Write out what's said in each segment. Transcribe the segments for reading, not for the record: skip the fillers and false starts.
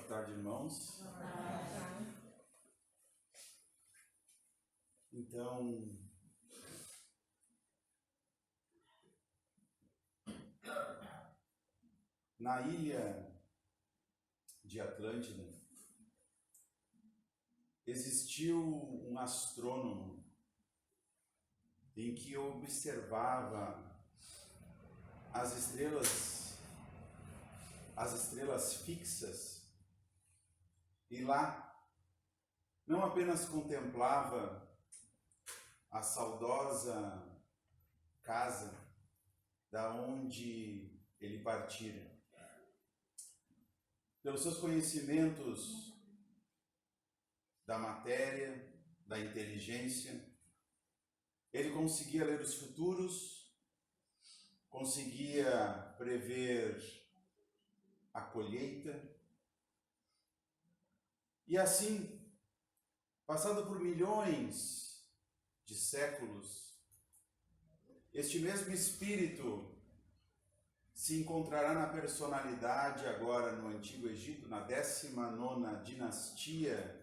tarde, irmãos. Então, na ilha de Atlântida, existiu um astrônomo em que observava as estrelas fixas, e lá não apenas contemplava a saudosa casa da onde ele partira. Pelos seus conhecimentos da matéria, da inteligência, ele conseguia ler os futuros, conseguia prever a colheita, e assim, passado por milhões de séculos, este mesmo espírito se encontrará na personalidade agora no Antigo Egito, na 19ª dinastia,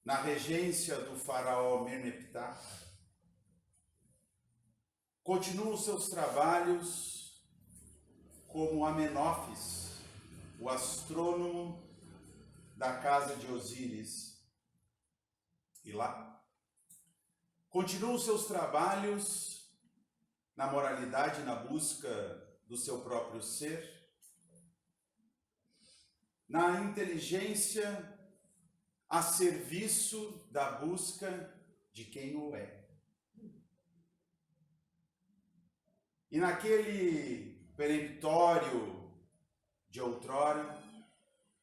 na regência do faraó Merneptah. Continua os seus trabalhos como Amenófis, o astrônomo da casa de Osíris. E lá, continua os seus trabalhos na moralidade, na busca do seu próprio ser, na inteligência a serviço da busca de quem o é. E naquele peremptório de outrora,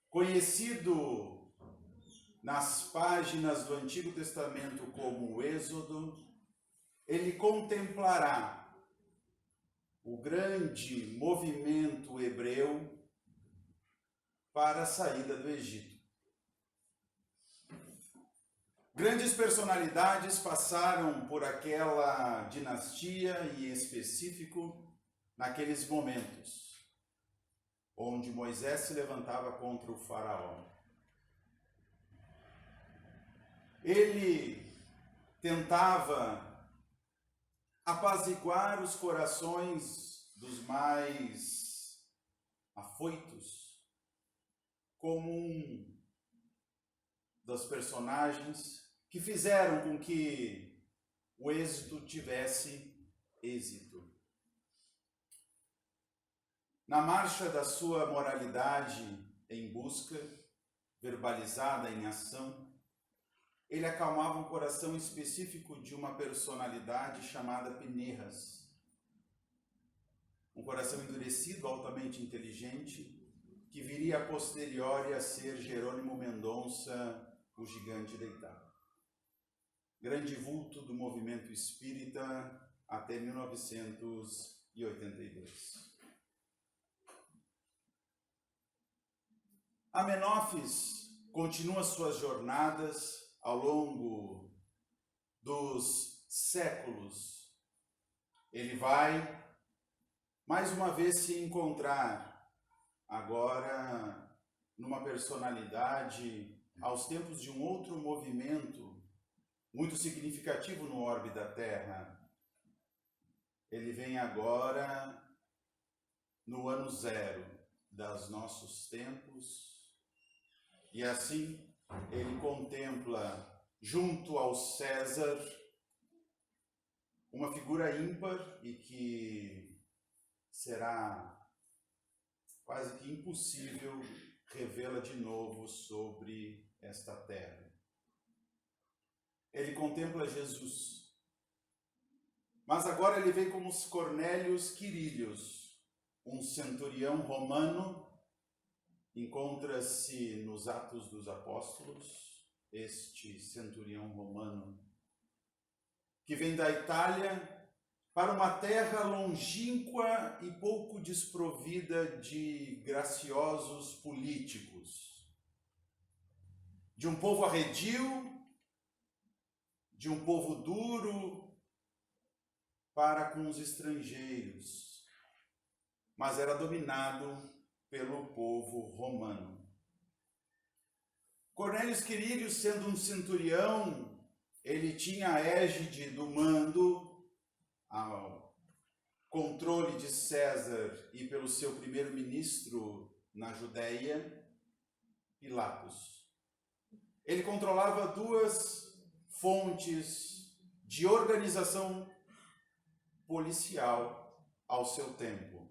conhecido nas páginas do Antigo Testamento como o Êxodo, ele contemplará o grande movimento hebreu para a saída do Egito. Grandes personalidades passaram por aquela dinastia, e em específico naqueles momentos onde Moisés se levantava contra o faraó. Ele tentava apaziguar os corações dos mais afoitos, como um dos personagens que fizeram com que o êxito tivesse êxito. Na marcha da sua moralidade em busca, verbalizada em ação, ele acalmava um coração específico de uma personalidade chamada Pineias. Um coração endurecido, altamente inteligente, que viria a posteriori a ser Jerônimo Mendonça, o gigante deitado. Grande vulto do movimento espírita até 1982. Amenófis continua suas jornadas ao longo dos séculos. Ele vai, mais uma vez, se encontrar agora numa personalidade aos tempos de um outro movimento muito significativo no orbe da Terra. Ele vem agora no ano zero dos nossos tempos, e assim ele contempla, junto ao César, uma figura ímpar e que será quase que impossível revê-la de novo sobre esta terra. Ele contempla Jesus, mas agora ele vem como os Cornélios Quirilius, um centurião romano. Encontra-se nos Atos dos Apóstolos, este centurião romano, que vem da Itália para uma terra longínqua e pouco desprovida de graciosos políticos, de um povo arredio, de um povo duro para com os estrangeiros, mas era dominado pelo povo romano. Cornélio Quirínio, sendo um centurião, ele tinha a égide do mando, ao controle de César e pelo seu primeiro-ministro na Judéia, Pilatos. Ele controlava duas fontes de organização policial ao seu tempo.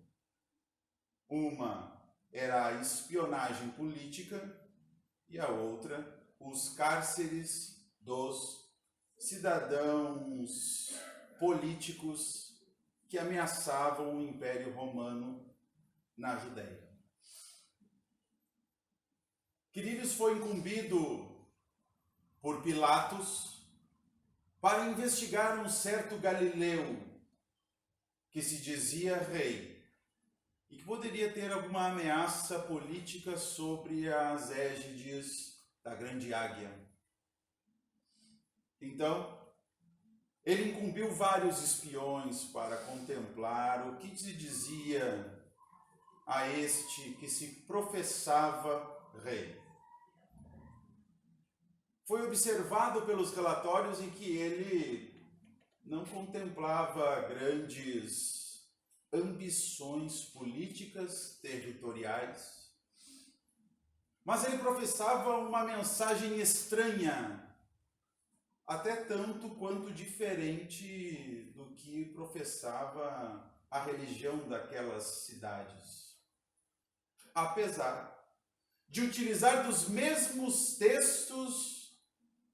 Uma era a espionagem política e a outra, os cárceres dos cidadãos políticos que ameaçavam o Império Romano na Judéia. Quirínio foi incumbido por Pilatos para investigar um certo Galileu que se dizia rei e que poderia ter alguma ameaça política sobre as égides da grande águia. Então, ele incumbiu vários espiões para contemplar o que se dizia a este que se professava rei. Foi observado pelos relatórios em que ele não contemplava grandes ambições políticas territoriais, mas ele professava uma mensagem estranha, até tanto quanto diferente do que professava a religião daquelas cidades. Apesar de utilizar dos mesmos textos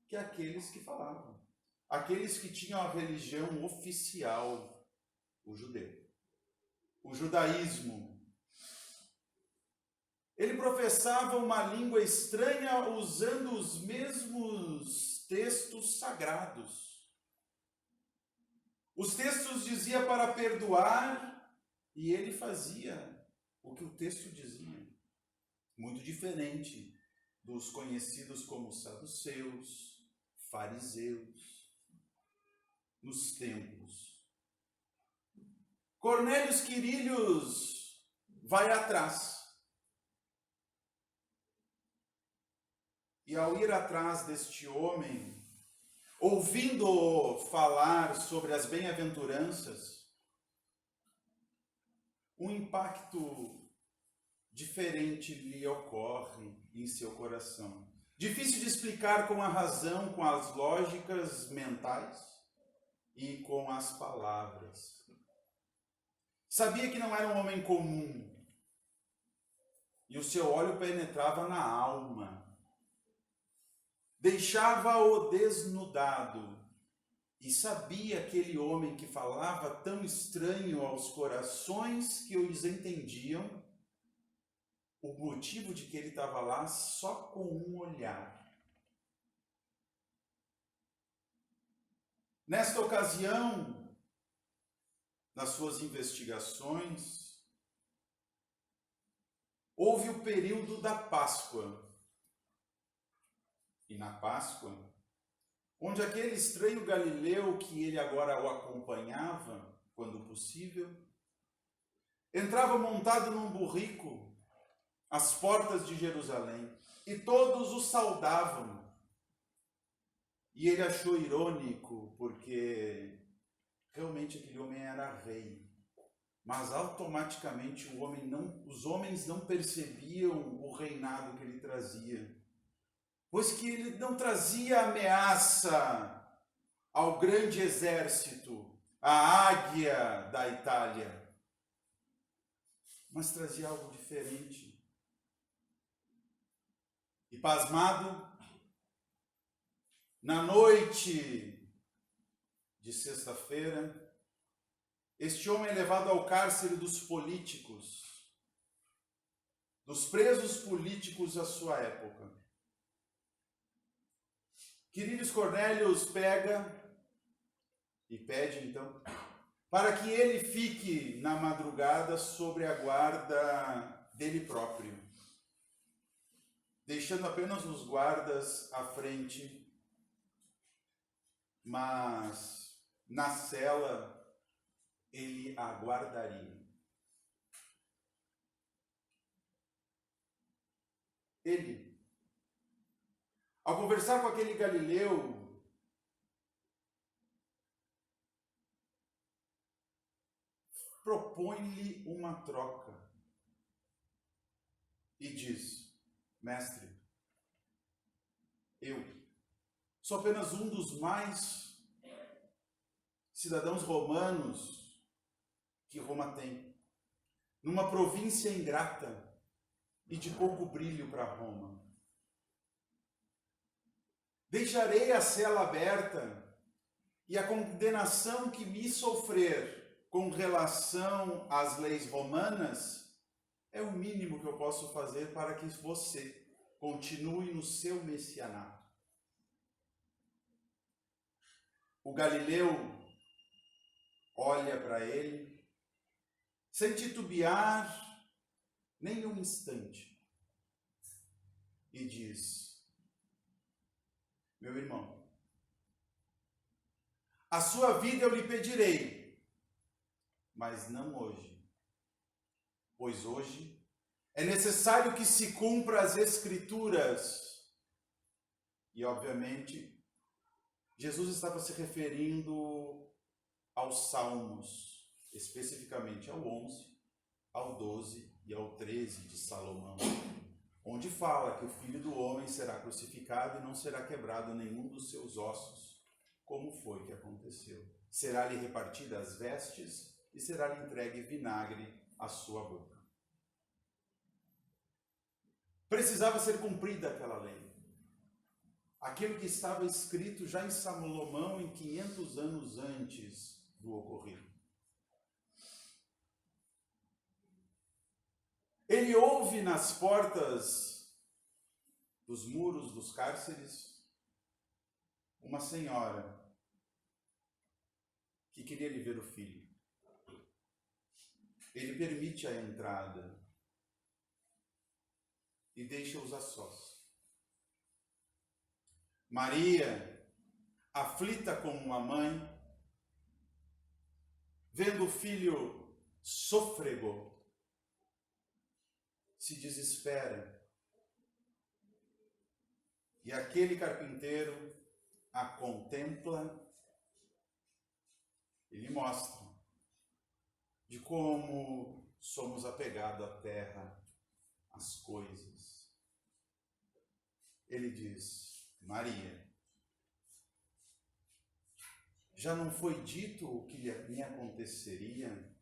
que aqueles que falavam, aqueles que tinham a religião oficial, o judeu. O judaísmo. Ele professava uma língua estranha usando os mesmos textos sagrados. Os textos diziam para perdoar e ele fazia o que o texto dizia. Muito diferente dos conhecidos como saduceus, fariseus, nos templos. Cornélio Quirínio vai atrás. E ao ir atrás deste homem, ouvindo falar sobre as bem-aventuranças, um impacto diferente lhe ocorre em seu coração. Difícil de explicar com a razão, com as lógicas mentais e com as palavras. Sabia que não era um homem comum. E o seu olho penetrava na alma. Deixava-o desnudado. E sabia aquele homem que falava tão estranho aos corações que os entendiam, o motivo de que ele estava lá só com um olhar. Nesta ocasião, nas suas investigações, houve o período da Páscoa. E na Páscoa, onde aquele estranho Galileu que ele agora o acompanhava, quando possível, entrava montado num burrico às portas de Jerusalém, e todos o saudavam. E ele achou irônico, porque realmente aquele homem era rei. Mas automaticamente os homens não percebiam o reinado que ele trazia. Pois que ele não trazia ameaça ao grande exército, à águia da Itália, mas trazia algo diferente. E pasmado, na noite de sexta-feira, este homem é levado ao cárcere dos políticos, dos presos políticos da sua época. Quirínio Cornélio pega e pede, então, para que ele fique na madrugada sobre a guarda dele próprio, deixando apenas os guardas à frente, mas na cela ele aguardaria. Ele, ao conversar com aquele galileu, propõe-lhe uma troca e diz: mestre, eu sou apenas um dos mais cidadãos romanos que Roma tem, numa província ingrata e de pouco brilho para Roma. Deixarei a cela aberta e a condenação que me sofrer com relação às leis romanas é o mínimo que eu posso fazer para que você continue no seu messianato. O galileu olha para ele, sem titubear nem um instante, e diz: meu irmão, a sua vida eu lhe pedirei, mas não hoje, pois hoje é necessário que se cumpra as Escrituras. E, obviamente, Jesus estava se referindo aos Salmos, especificamente ao 11, ao 12 e ao 13 de Salomão, onde fala que o Filho do Homem será crucificado e não será quebrado nenhum dos seus ossos. Como foi que aconteceu? Será-lhe repartida as vestes e será-lhe entregue vinagre à sua boca. Precisava ser cumprida aquela lei. Aquilo que estava escrito já em Salomão em 500 anos antes do ocorrido. Ele ouve nas portas dos muros dos cárceres uma senhora que queria lhe ver o filho. Ele permite a entrada e deixa-os a sós. Maria, aflita como uma mãe, vendo o filho sôfrego, se desespera. E aquele carpinteiro a contempla e lhe mostra de como somos apegados à terra, às coisas. Ele diz: Maria, já não foi dito o que me aconteceria?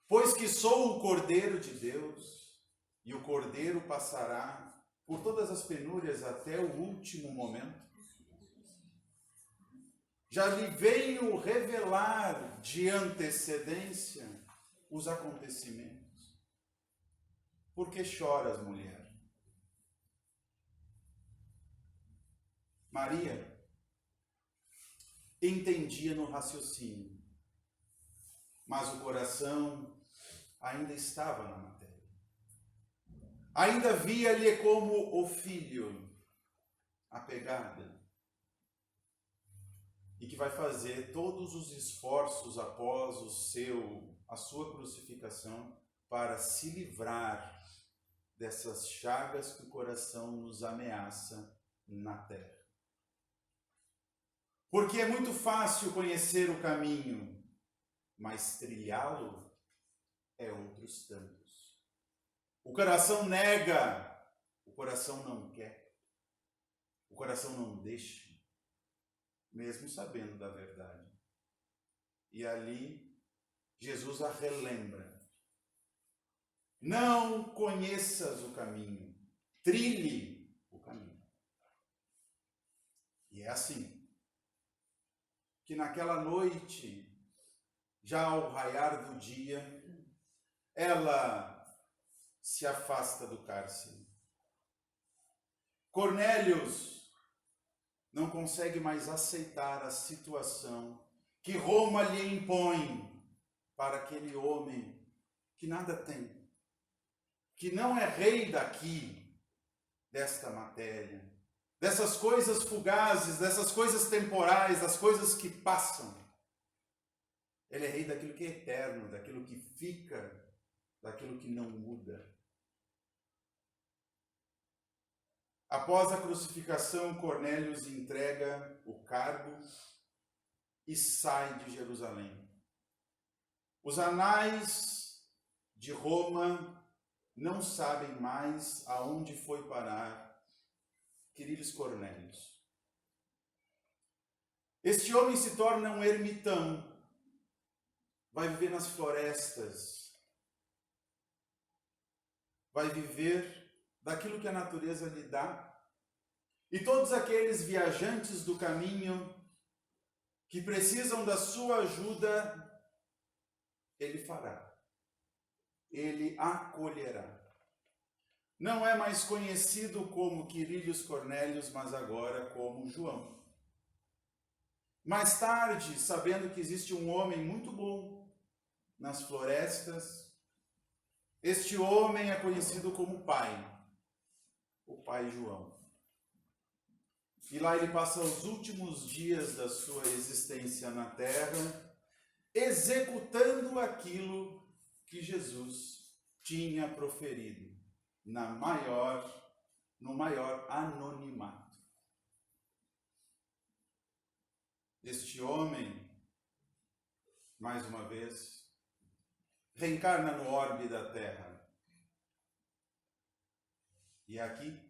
Pois que sou o Cordeiro de Deus, e o Cordeiro passará por todas as penúrias até o último momento. Já lhe venho revelar de antecedência os acontecimentos. Por que choras, mulher? Maria entendia no raciocínio, mas o coração ainda estava na matéria. Ainda via-lhe como o filho, apegada, e que vai fazer todos os esforços após a sua crucificação para se livrar dessas chagas que o coração nos ameaça na terra. Porque é muito fácil conhecer o caminho, mas trilhá-lo é outros tantos. O coração nega, o coração não quer, o coração não deixa, mesmo sabendo da verdade. E ali, Jesus a relembra. Não conheças o caminho, trilhe o caminho. E é assim que naquela noite, já ao raiar do dia, ela se afasta do cárcere. Cornélios não consegue mais aceitar a situação que Roma lhe impõe para aquele homem que nada tem, que não é rei daqui, desta matéria, dessas coisas fugazes, dessas coisas temporais, das coisas que passam. Ele é rei daquilo que é eterno, daquilo que fica, daquilo que não muda. Após a crucificação, Cornélio entrega o cargo e sai de Jerusalém. Os anais de Roma não sabem mais aonde foi parar Quirilos Cornélios. Este homem se torna um ermitão, vai viver nas florestas, vai viver daquilo que a natureza lhe dá. E todos aqueles viajantes do caminho que precisam da sua ajuda, ele fará. Ele acolherá. Não é mais conhecido como Quirilos Cornélios, mas agora como João. Mais tarde, sabendo que existe um homem muito bom nas florestas, este homem é conhecido como pai, o pai João. E lá ele passa os últimos dias da sua existência na terra, executando aquilo que Jesus tinha proferido no maior anonimato. Este homem, mais uma vez, reencarna no orbe da terra. E aqui,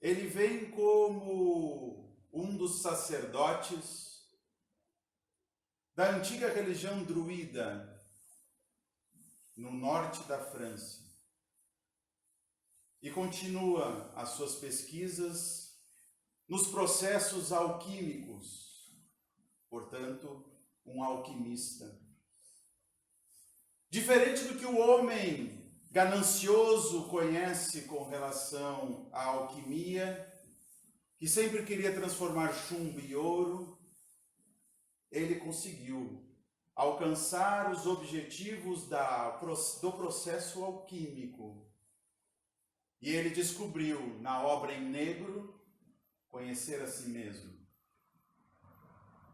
ele vem como um dos sacerdotes da antiga religião druida no norte da França. E continua as suas pesquisas nos processos alquímicos. Portanto, um alquimista. Diferente do que o homem ganancioso conhece com relação à alquimia, que sempre queria transformar chumbo em ouro, ele conseguiu alcançar os objetivos do processo alquímico. E ele descobriu na obra em negro conhecer a si mesmo.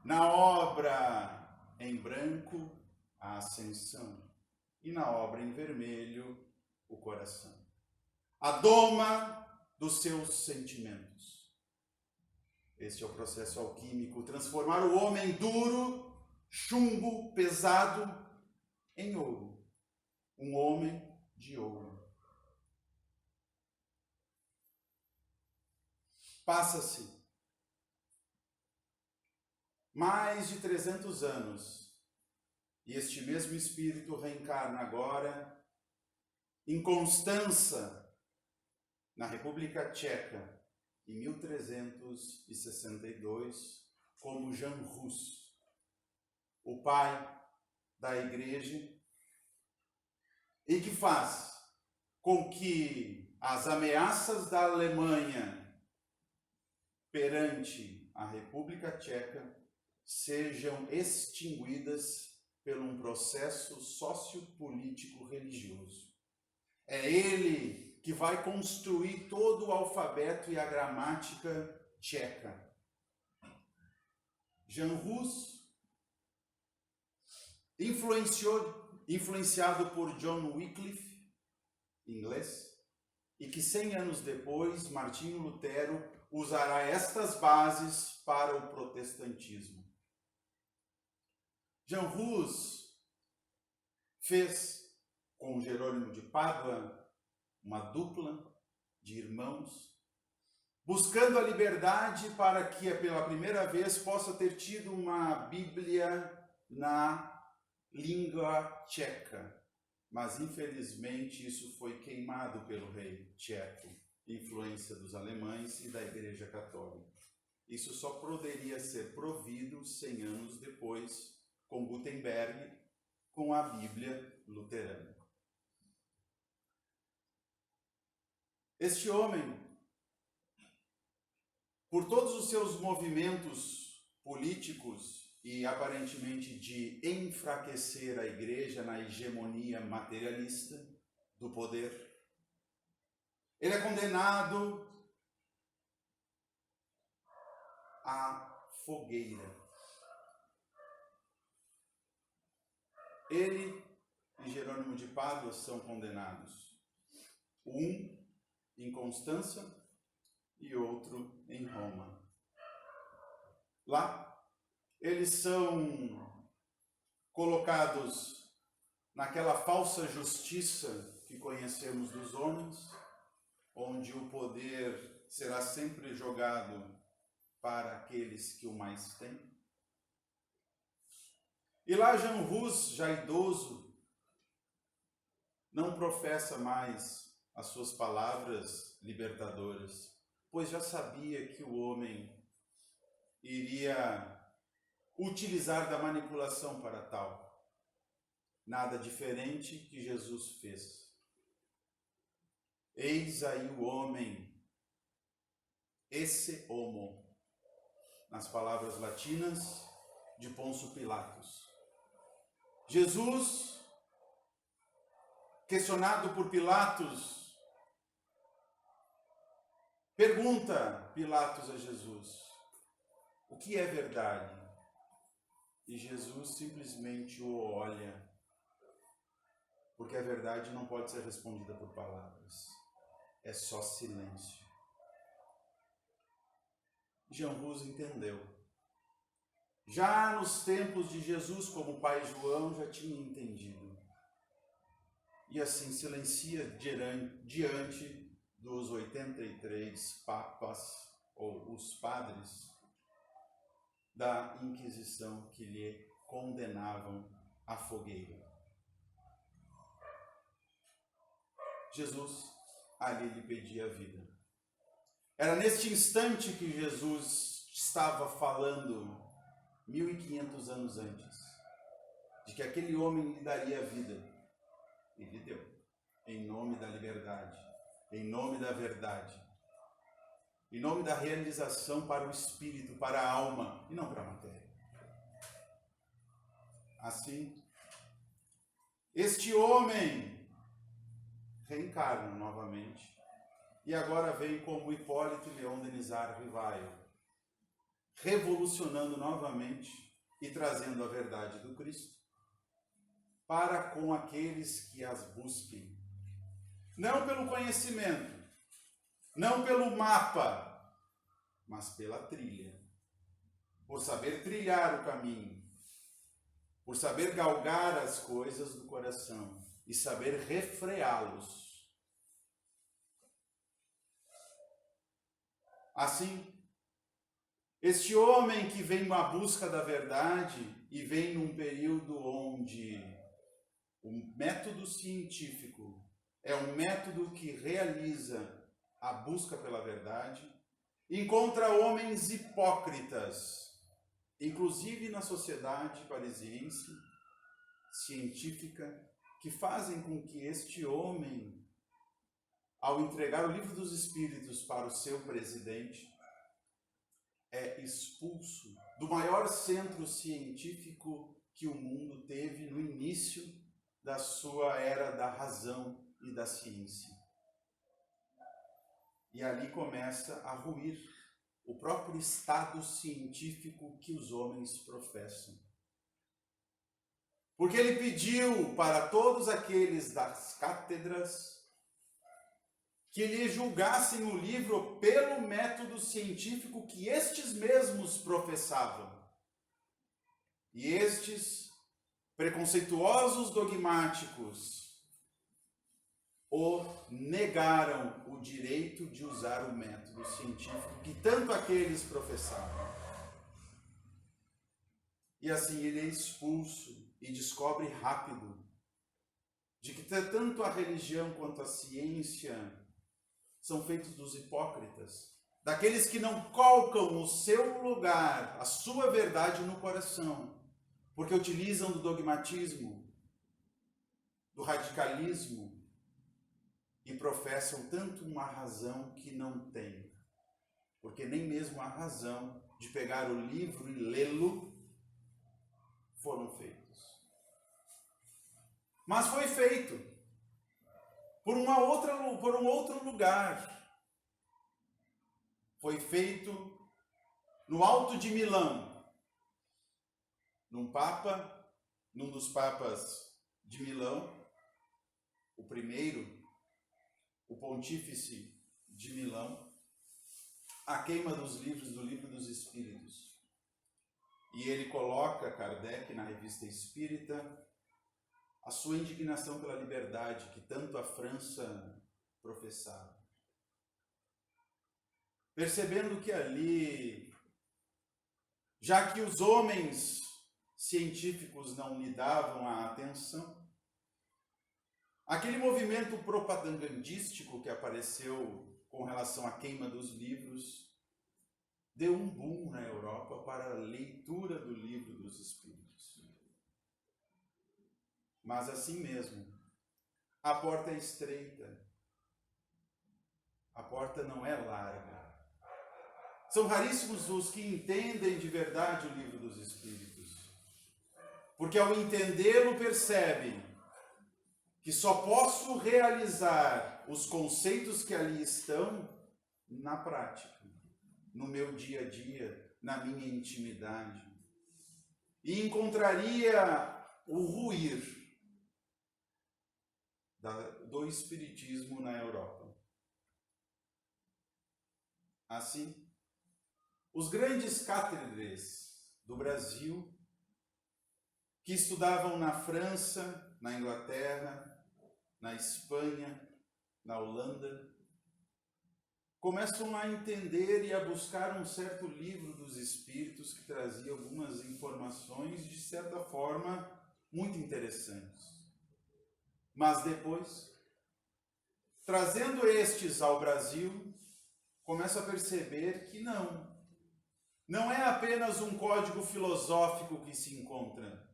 Na obra em branco, a ascensão. E na obra em vermelho, o coração. A doma dos seus sentimentos. Este é o processo alquímico, transformar o homem duro, chumbo, pesado, em ouro. Um homem de ouro. Passa-se mais de 300 anos e este mesmo espírito reencarna agora em Constança, na República Tcheca, em 1362, como Jan Hus, o pai da igreja, e que faz com que as ameaças da Alemanha perante a República Tcheca sejam extinguidas por um processo sociopolítico religioso. É ele que vai construir todo o alfabeto e a gramática tcheca. Jan Hus, influenciado por John Wycliffe, inglês, e que 100 anos depois, Martinho Lutero usará estas bases para o protestantismo. Jan Hus fez com Jerônimo de Pádua uma dupla de irmãos, buscando a liberdade para que pela primeira vez possa ter tido uma Bíblia na língua tcheca. Mas infelizmente isso foi queimado pelo rei tcheco, influência dos alemães e da Igreja Católica. Isso só poderia ser provido 100 anos depois, com Gutenberg, com a Bíblia luterana. Este homem, por todos os seus movimentos políticos e aparentemente de enfraquecer a igreja na hegemonia materialista do poder, ele é condenado à fogueira. Ele e Jerônimo de Pádua são condenados. Um em Constança e outro em Roma. Lá, eles são colocados naquela falsa justiça que conhecemos dos homens, onde o poder será sempre jogado para aqueles que o mais têm. E lá Jean Hus, já idoso, não professa mais as suas palavras libertadoras, pois já sabia que o homem iria utilizar da manipulação para tal. Nada diferente que Jesus fez. Eis aí o homem, esse homo, nas palavras latinas de Pôncio Pilatos. Jesus, questionado por Pilatos, pergunta Pilatos a Jesus: o que é verdade? E Jesus simplesmente o olha, porque a verdade não pode ser respondida por palavras, é só silêncio. Jean Hus entendeu. Já nos tempos de Jesus, como o pai João já tinha entendido. E assim silencia diante dos 83 papas, ou os padres, da Inquisição que lhe condenavam à fogueira. Jesus ali lhe pedia a vida. Era neste instante que Jesus estava falando 1500 anos antes, de que aquele homem lhe daria a vida. E lhe deu, em nome da liberdade, em nome da verdade, em nome da realização para o espírito, para a alma, e não para a matéria. Assim, este homem reencarna novamente, e agora vem como Hipólito Leon Denisard Rivaio, revolucionando novamente e trazendo a verdade do Cristo para com aqueles que as busquem. Não pelo conhecimento, não pelo mapa, mas pela trilha. Por saber trilhar o caminho, por saber galgar as coisas do coração e saber refreá-los. Assim, este homem que vem à busca da verdade e vem num período onde o método científico é um método que realiza a busca pela verdade, encontra homens hipócritas, inclusive na sociedade parisiense, científica, que fazem com que este homem, ao entregar o livro dos Espíritos para o seu presidente, é expulso do maior centro científico que o mundo teve no início da sua era da razão e da ciência. E ali começa a ruir o próprio estado científico que os homens professam. Porque ele pediu para todos aqueles das cátedras que lhe julgassem o livro pelo método científico que estes mesmos professavam. E estes preconceituosos dogmáticos o negaram o direito de usar o método científico que tanto aqueles professavam. E assim ele é expulso e descobre rápido de que tanto a religião quanto a ciência são feitos dos hipócritas, daqueles que não colocam o seu lugar, a sua verdade no coração, porque utilizam do dogmatismo, do radicalismo, e professam tanto uma razão que não tem, porque nem mesmo a razão de pegar o livro e lê-lo foram feitos. Mas foi feito por um outro lugar. Foi feito no Alto de Milão, num dos papas de Milão, o primeiro, o pontífice de Milão, a queima dos livros do Livro dos Espíritos. E ele coloca, Kardec, na Revista Espírita, a sua indignação pela liberdade que tanto a França professava. Percebendo que ali, já que os homens científicos não lhe davam a atenção, aquele movimento propagandístico que apareceu com relação à queima dos livros deu um boom na Europa para a leitura do Livro dos Espíritos. Mas assim mesmo, a porta é estreita, a porta não é larga. São raríssimos os que entendem de verdade o Livro dos Espíritos, porque ao entendê-lo percebem que só posso realizar os conceitos que ali estão na prática, no meu dia a dia, na minha intimidade. E encontraria o ruir do espiritismo na Europa. Assim, os grandes cátedres do Brasil, que estudavam na França, na Inglaterra, na Espanha, na Holanda, começam a entender e a buscar um certo livro dos Espíritos que trazia algumas informações, de certa forma, muito interessantes. Mas depois, trazendo estes ao Brasil, começa a perceber que não é apenas um código filosófico que se encontra,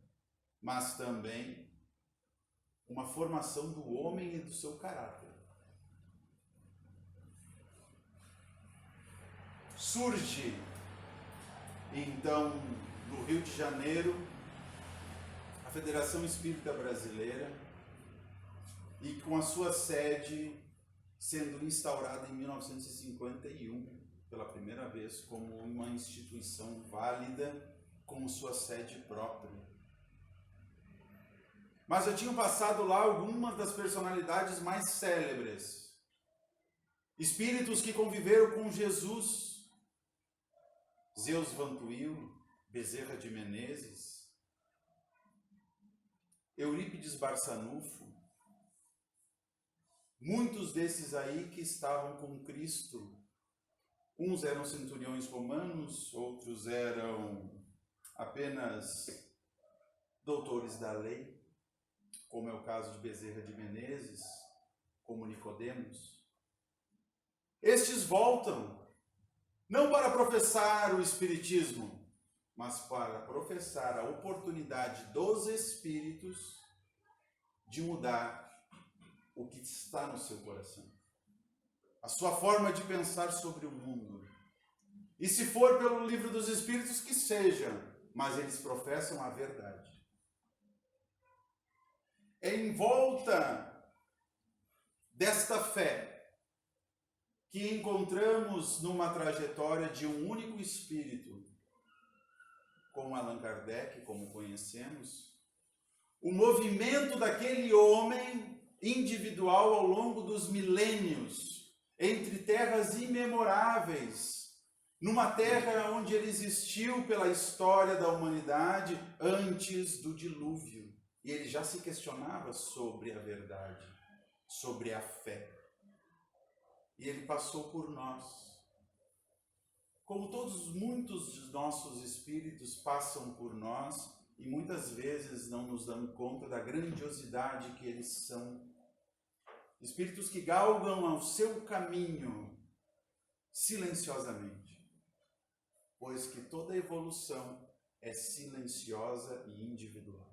mas também uma formação do homem e do seu caráter. Surge, então, no Rio de Janeiro, a Federação Espírita Brasileira, e com a sua sede sendo instaurada em 1951, pela primeira vez, como uma instituição válida, com sua sede própria. Mas já tinham passado lá algumas das personalidades mais célebres, espíritos que conviveram com Jesus, Zeus Vantuil, Bezerra de Menezes, Eurípides Barçanufo, muitos desses aí que estavam com Cristo. Uns eram centuriões romanos, outros eram apenas doutores da lei, como é o caso de Bezerra de Menezes, como Nicodemos. Estes voltam, não para professar o Espiritismo, mas para professar a oportunidade dos Espíritos de mudar o que está no seu coração, a sua forma de pensar sobre o mundo. E se for pelo Livro dos Espíritos, que seja, mas eles professam a verdade. É em volta desta fé que encontramos numa trajetória de um único espírito, com Allan Kardec, como conhecemos, o movimento daquele homem individual ao longo dos milênios, entre terras imemoráveis, numa terra onde ele existiu pela história da humanidade antes do dilúvio. E ele já se questionava sobre a verdade, sobre a fé. E ele passou por nós. Como muitos dos nossos espíritos passam por nós, e muitas vezes não nos damos conta da grandiosidade que eles são. Espíritos que galgam ao seu caminho silenciosamente, pois que toda evolução é silenciosa e individual.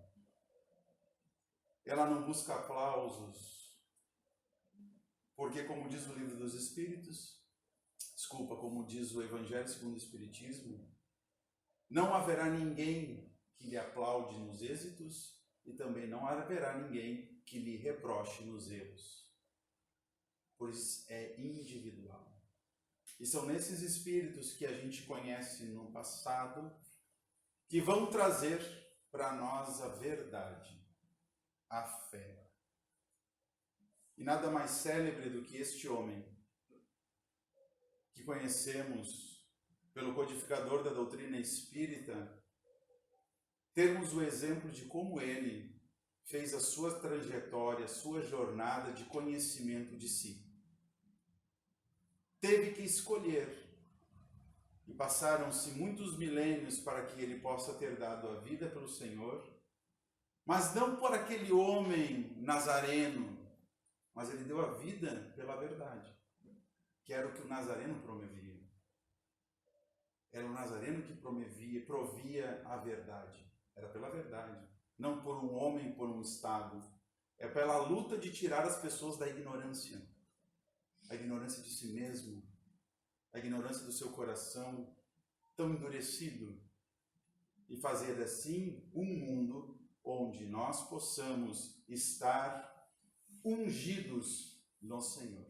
Ela não busca aplausos, porque, como diz o Livro dos Espíritos, como diz o Evangelho segundo o Espiritismo, não haverá ninguém que lhe aplaude nos êxitos e também não haverá ninguém que lhe reproche nos erros, pois é individual. E são nesses espíritos que a gente conhece no passado que vão trazer para nós a verdade, a fé. E nada mais célebre do que este homem, que conhecemos pelo codificador da doutrina espírita, termos o exemplo de como ele fez a sua trajetória, a sua jornada de conhecimento de si. Teve que escolher, e passaram-se muitos milênios para que ele possa ter dado a vida pelo Senhor, mas não por aquele homem nazareno, mas ele deu a vida pela verdade, que era o que o nazareno promovia. Era o nazareno que provia a verdade. Era pela verdade, não por um homem, por um Estado. É pela luta de tirar as pessoas da ignorância. A ignorância de si mesmo, a ignorância do seu coração tão endurecido, e fazer assim um mundo onde nós possamos estar ungidos no Senhor.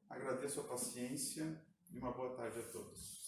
Agradeço a paciência e uma boa tarde a todos.